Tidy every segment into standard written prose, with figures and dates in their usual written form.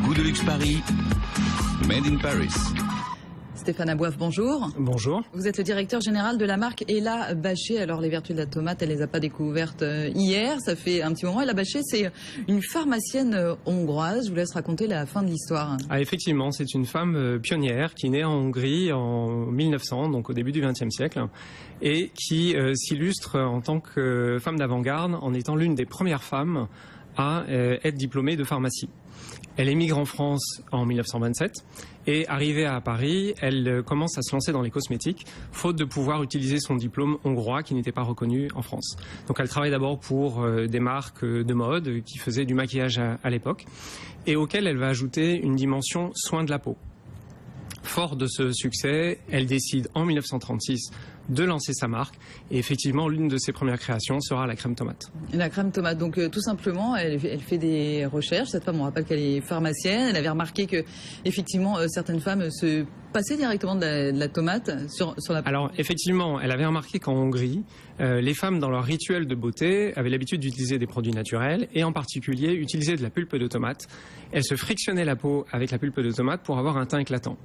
Goût de luxe Paris, Made in Paris. Stéphane Abouaf, bonjour. Bonjour. Vous êtes le directeur général de la marque Ella Bâché. Alors les vertus de la tomate, elle les a pas découvertes hier, ça fait un petit moment. Ella Bâché, c'est une pharmacienne hongroise. Je vous laisse raconter la fin de l'histoire. Ah, effectivement, c'est une femme pionnière qui est née en Hongrie en 1900, donc au début du XXe siècle, et qui s'illustre en tant que femme d'avant-garde en étant l'une des premières femmes à être diplômée de pharmacie. Elle émigre en France en 1927 et arrivée à Paris, elle commence à se lancer dans les cosmétiques, faute de pouvoir utiliser son diplôme hongrois qui n'était pas reconnu en France. Donc elle travaille d'abord pour des marques de mode qui faisaient du maquillage à l'époque et auxquelles elle va ajouter une dimension soin de la peau. Fort de ce succès, elle décide en 1936 de lancer sa marque et effectivement l'une de ses premières créations sera la crème tomate. La crème tomate, donc tout simplement elle fait des recherches. Cette femme, on rappelle qu'elle est pharmacienne, elle avait remarqué que effectivement certaines femmes se passaient directement de la tomate sur la peau. Alors effectivement, elle avait remarqué qu'en Hongrie, les femmes dans leur rituel de beauté avaient l'habitude d'utiliser des produits naturels et en particulier utiliser de la pulpe de tomate. Elle se frictionnait la peau avec la pulpe de tomate pour avoir un teint éclatant.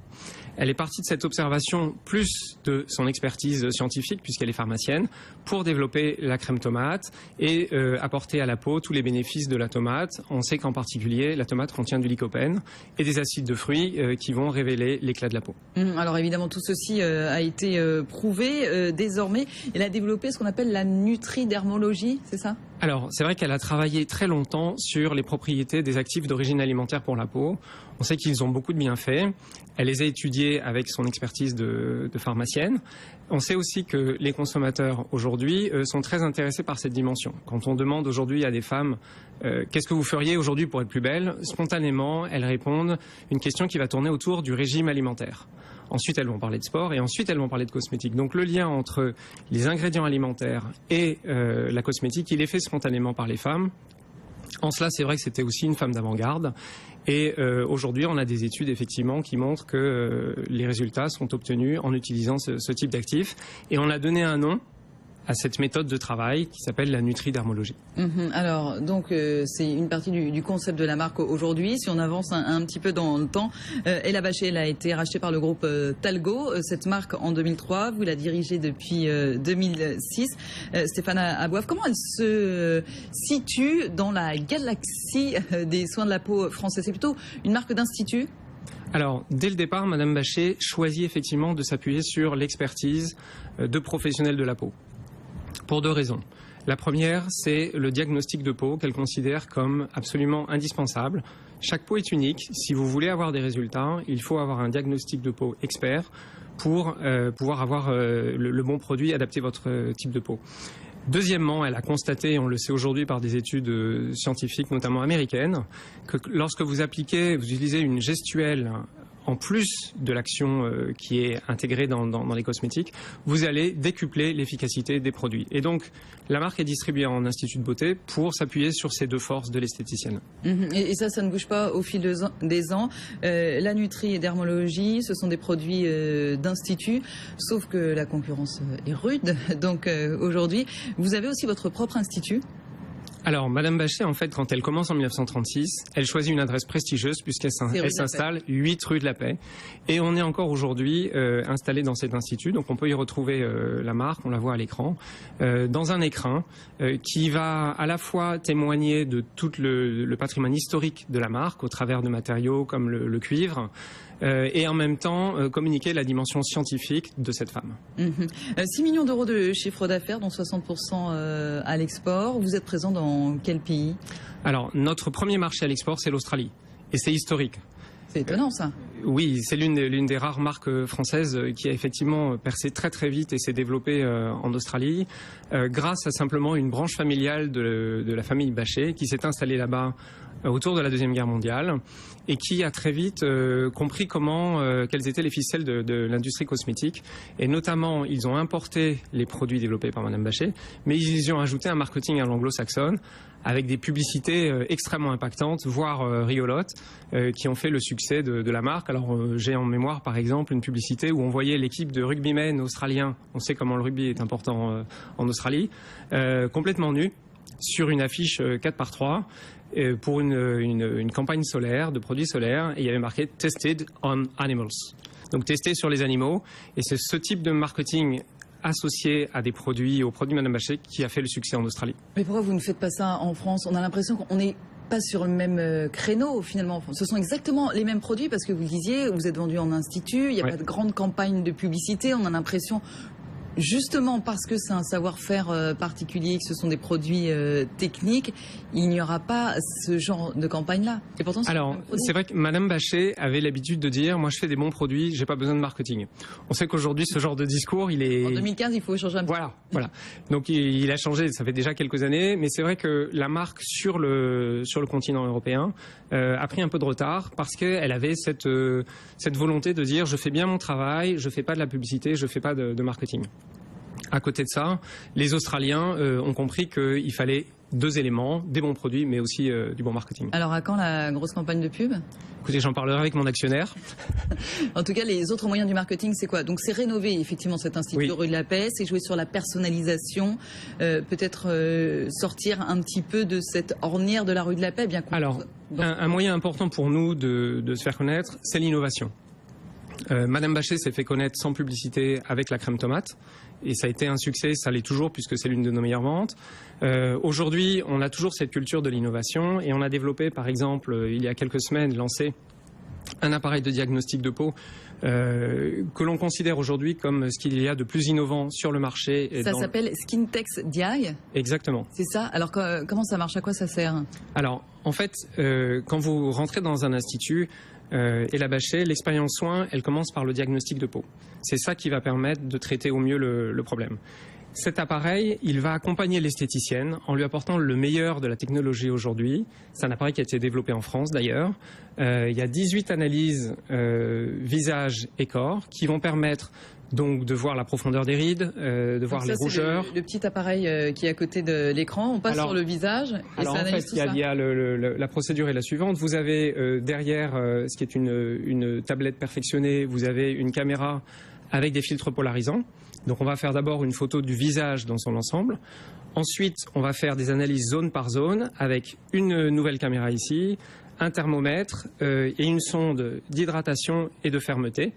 Elle est partie de cette observation plus de son expertise scientifique puisqu'elle est pharmacienne pour développer la crème tomate et apporter à la peau tous les bénéfices de la tomate. On sait qu'en particulier la tomate contient du lycopène et des acides de fruits qui vont révéler l'éclat de la peau. Alors évidemment tout ceci a été prouvé désormais. Elle a développé ce qu'on appelle la nutridermologie, c'est ça? Alors, c'est vrai qu'elle a travaillé très longtemps sur les propriétés des actifs d'origine alimentaire pour la peau. On sait qu'ils ont beaucoup de bienfaits. Elle les a étudiés avec son expertise de pharmacienne. On sait aussi que les consommateurs aujourd'hui sont très intéressés par cette dimension. Quand on demande aujourd'hui à des femmes qu'est-ce que vous feriez aujourd'hui pour être plus belle, spontanément, elles répondent une question qui va tourner autour du régime alimentaire. Ensuite, elles vont parler de sport et ensuite, elles vont parler de cosmétique. Donc, le lien entre les ingrédients alimentaires et la cosmétique, il est fait spontanément par les femmes. En cela, c'est vrai que c'était aussi une femme d'avant-garde. Et aujourd'hui, on a des études effectivement qui montrent que les résultats sont obtenus en utilisant ce type d'actifs. Et on a donné un nom à cette méthode de travail qui s'appelle la nutridermologie. Alors, donc, c'est une partie du concept de la marque aujourd'hui. Si on avance un petit peu dans le temps, Ella Bâché, elle a été rachetée par le groupe Talgo. Cette marque en 2003, vous la dirigez depuis 2006. Stéphane Abouaf, comment elle se situe dans la galaxie des soins de la peau français? C'est plutôt une marque d'institut? Alors, dès le départ, Madame Bâché choisit effectivement de s'appuyer sur l'expertise de professionnels de la peau. Pour deux raisons. La première, c'est le diagnostic de peau qu'elle considère comme absolument indispensable. Chaque peau est unique. Si vous voulez avoir des résultats, il faut avoir un diagnostic de peau expert pour pouvoir avoir le bon produit adapté à votre type de peau. Deuxièmement, elle a constaté, on le sait aujourd'hui par des études scientifiques, notamment américaines, que lorsque vous utilisez une gestuelle en plus de l'action qui est intégrée dans les cosmétiques, vous allez décupler l'efficacité des produits. Et donc, la marque est distribuée en institut de beauté pour s'appuyer sur ces deux forces de l'esthéticienne. Et ça ne bouge pas au fil des ans. La nutridermologie, ce sont des produits d'institut, sauf que la concurrence est rude. Donc aujourd'hui, vous avez aussi votre propre institut. Alors, Madame Bâché, en fait, quand elle commence en 1936, elle choisit une adresse prestigieuse puisqu'elle s'installe 8 rue de la Paix. Et on est encore aujourd'hui installé dans cet institut. Donc, on peut y retrouver la marque, on la voit à l'écran, dans un écrin qui va à la fois témoigner de tout le patrimoine historique de la marque au travers de matériaux comme le cuivre, et en même temps communiquer la dimension scientifique de cette femme. 6 millions d'euros de chiffre d'affaires, dont 60% à l'export. Vous êtes présent dans quel pays? Alors, notre premier marché à l'export, c'est l'Australie. Et c'est historique. C'est étonnant, ça. Oui, c'est l'une des rares marques françaises qui a effectivement percé très très vite et s'est développée en Australie grâce à simplement une branche familiale de la famille Bâché qui s'est installée là-bas autour de la Deuxième Guerre mondiale et qui a très vite compris quelles étaient les ficelles de l'industrie cosmétique. Et notamment, ils ont importé les produits développés par Madame Bâché, mais ils y ont ajouté un marketing à l'anglo-saxonne avec des publicités extrêmement impactantes, voire rigolotes, qui ont fait le succès de la marque. Alors j'ai en mémoire par exemple une publicité où on voyait l'équipe de rugbymen australiens, on sait comment le rugby est important en Australie, complètement nus, sur une affiche 4x3 pour une campagne solaire, de produits solaires, et il y avait marqué « Tested on Animals ». Donc testé sur les animaux, et c'est ce type de marketing associé à des produits, aux produits Madame Bachet, qui a fait le succès en Australie. Mais pourquoi vous ne faites pas ça en France? On a l'impression qu'on n'est pas sur le même créneau finalement. Ce sont exactement les mêmes produits parce que vous le disiez, vous êtes vendu en institut, il n'y a pas de grande campagne de publicité, on a l'impression... Justement parce que c'est un savoir-faire particulier, que ce sont des produits techniques, il n'y aura pas ce genre de campagne-là. Et pourtant, alors, c'est vrai que Madame Bachet avait l'habitude de dire « moi je fais des bons produits, j'ai pas besoin de marketing ». On sait qu'aujourd'hui ce genre de discours, il est... En 2015, il faut changer un petit peu. Voilà. Donc il a changé, ça fait déjà quelques années, mais c'est vrai que la marque sur le continent européen a pris un peu de retard parce qu'elle avait cette volonté de dire « je fais bien mon travail, je fais pas de la publicité, je fais pas de marketing ». À côté de ça, les Australiens ont compris qu'il fallait deux éléments, des bons produits, mais aussi du bon marketing. Alors à quand la grosse campagne de pub? Écoutez, j'en parlerai avec mon actionnaire. En tout cas, les autres moyens du marketing, c'est quoi? Donc c'est rénover effectivement cet institut rue de la Paix, c'est jouer sur la personnalisation, peut-être sortir un petit peu de cette ornière de la rue de la Paix, bien qu'on... Alors, un moyen important pour nous de se faire connaître, c'est l'innovation. Madame Bachet s'est fait connaître sans publicité avec la crème tomate et ça a été un succès, ça l'est toujours puisque c'est l'une de nos meilleures ventes. Aujourd'hui, on a toujours cette culture de l'innovation et on a développé par exemple il y a quelques semaines lancé un appareil de diagnostic de peau que l'on considère aujourd'hui comme ce qu'il y a de plus innovant sur le marché. Ça s'appelle Skintex Diag. Exactement. C'est ça. Alors comment ça marche? À quoi ça sert? Alors en fait, quand vous rentrez dans un institut, et la Bachet, l'expérience soin, elle commence par le diagnostic de peau. C'est ça qui va permettre de traiter au mieux le problème. Cet appareil, il va accompagner l'esthéticienne en lui apportant le meilleur de la technologie aujourd'hui. C'est un appareil qui a été développé en France d'ailleurs. Il y a 18 analyses visage et corps qui vont permettre donc de voir la profondeur des rides, de voir les rougeurs. Le petit appareil qui est à côté de l'écran, on passe sur le visage et ça analyse tout ça. Il y a la procédure est la suivante. Vous avez derrière ce qui est une tablette perfectionnée, vous avez une caméra avec des filtres polarisants. Donc on va faire d'abord une photo du visage dans son ensemble. Ensuite, on va faire des analyses zone par zone avec une nouvelle caméra ici, un thermomètre et une sonde d'hydratation et de fermeté.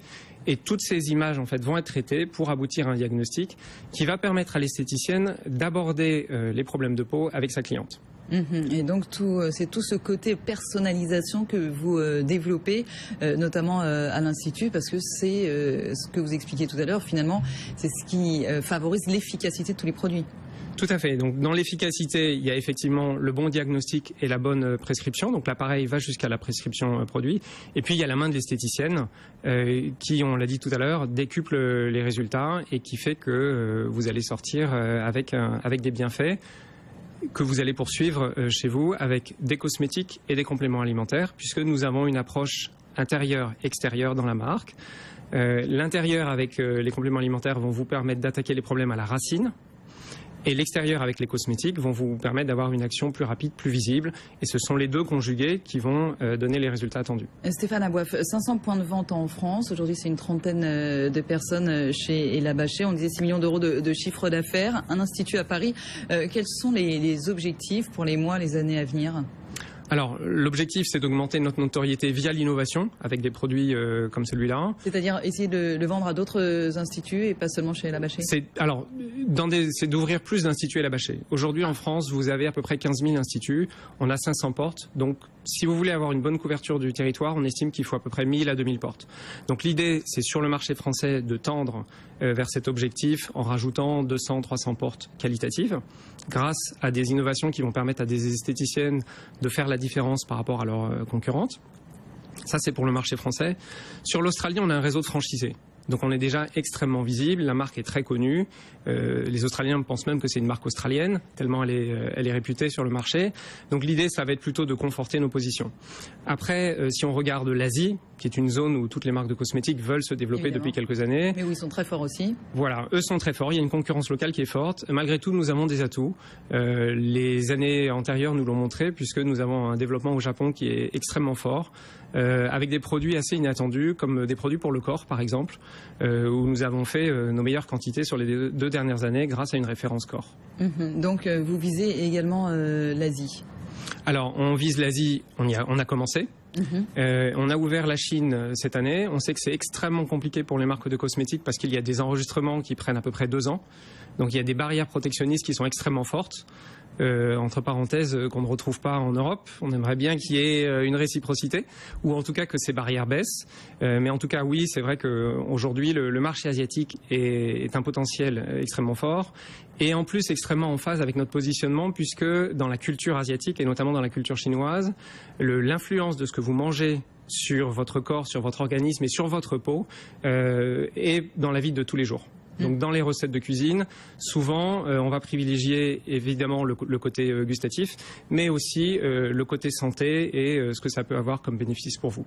Et toutes ces images en fait vont être traitées pour aboutir à un diagnostic qui va permettre à l'esthéticienne d'aborder les problèmes de peau avec sa cliente. Et donc c'est tout ce côté personnalisation que vous développez, notamment à l'Institut, parce que c'est ce que vous expliquiez tout à l'heure, finalement, c'est ce qui favorise l'efficacité de tous les produits. Tout à fait. Donc, dans l'efficacité, il y a effectivement le bon diagnostic et la bonne prescription. Donc, l'appareil va jusqu'à la prescription produit. Et puis, il y a la main de l'esthéticienne qui, on l'a dit tout à l'heure, décuple les résultats et qui fait que vous allez sortir avec des bienfaits que vous allez poursuivre chez vous avec des cosmétiques et des compléments alimentaires, puisque nous avons une approche intérieure-extérieure dans la marque. L'intérieur avec les compléments alimentaires vont vous permettre d'attaquer les problèmes à la racine. Et l'extérieur avec les cosmétiques vont vous permettre d'avoir une action plus rapide, plus visible. Et ce sont les deux conjugués qui vont donner les résultats attendus. Stéphane Abouaf, 500 points de vente en France. Aujourd'hui, c'est une trentaine de personnes chez la Bachet. On disait 6 millions d'euros de chiffre d'affaires. Un institut à Paris. Quels sont les objectifs pour les mois, les années à venir ? Alors, l'objectif, c'est d'augmenter notre notoriété via l'innovation, avec des produits comme celui-là. C'est-à-dire essayer de le vendre à d'autres instituts et pas seulement chez la Bachet. C'est d'ouvrir plus d'instituts à la Bachet. Aujourd'hui, en France, vous avez à peu près 15 000 instituts. On a 500 portes. Donc, si vous voulez avoir une bonne couverture du territoire, on estime qu'il faut à peu près 1000 à 2000 portes. Donc, l'idée, c'est sur le marché français de tendre vers cet objectif en rajoutant 200, 300 portes qualitatives grâce à des innovations qui vont permettre à des esthéticiennes de faire la différence par rapport à leurs concurrentes. Ça, c'est pour le marché français. Sur l'Australie, on a un réseau de franchisés. Donc on est déjà extrêmement visible, la marque est très connue. Les Australiens pensent même que c'est une marque australienne, tellement elle est réputée sur le marché. Donc l'idée, ça va être plutôt de conforter nos positions. Après, si on regarde l'Asie, qui est une zone où toutes les marques de cosmétiques veulent se développer depuis quelques années. Mais où ils sont très forts aussi. Voilà, eux sont très forts, il y a une concurrence locale qui est forte. Malgré tout, nous avons des atouts. Les années antérieures nous l'ont montré, puisque nous avons un développement au Japon qui est extrêmement fort, avec des produits assez inattendus, comme des produits pour le corps, par exemple, où nous avons fait nos meilleures quantités sur les 2 dernières années grâce à une référence corps. Donc vous visez également l'Asie. Alors, on vise l'Asie, on a commencé. On a ouvert la Chine cette année. On sait que c'est extrêmement compliqué pour les marques de cosmétiques parce qu'il y a des enregistrements qui prennent à peu près 2 ans. Donc il y a des barrières protectionnistes qui sont extrêmement fortes. Entre parenthèses, qu'on ne retrouve pas en Europe. On aimerait bien qu'il y ait une réciprocité, ou en tout cas que ces barrières baissent. Mais en tout cas, oui, c'est vrai qu'aujourd'hui, le marché asiatique est un potentiel extrêmement fort, et en plus extrêmement en phase avec notre positionnement, puisque dans la culture asiatique, et notamment dans la culture chinoise, l'influence de ce que vous mangez sur votre corps, sur votre organisme et sur votre peau est dans la vie de tous les jours. Donc dans les recettes de cuisine, souvent on va privilégier évidemment le côté gustatif, mais aussi le côté santé et ce que ça peut avoir comme bénéfice pour vous.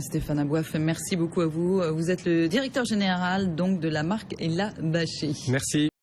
Stéphane Abouaf, merci beaucoup à vous. Vous êtes le directeur général donc de la marque Ella Bâché. Merci.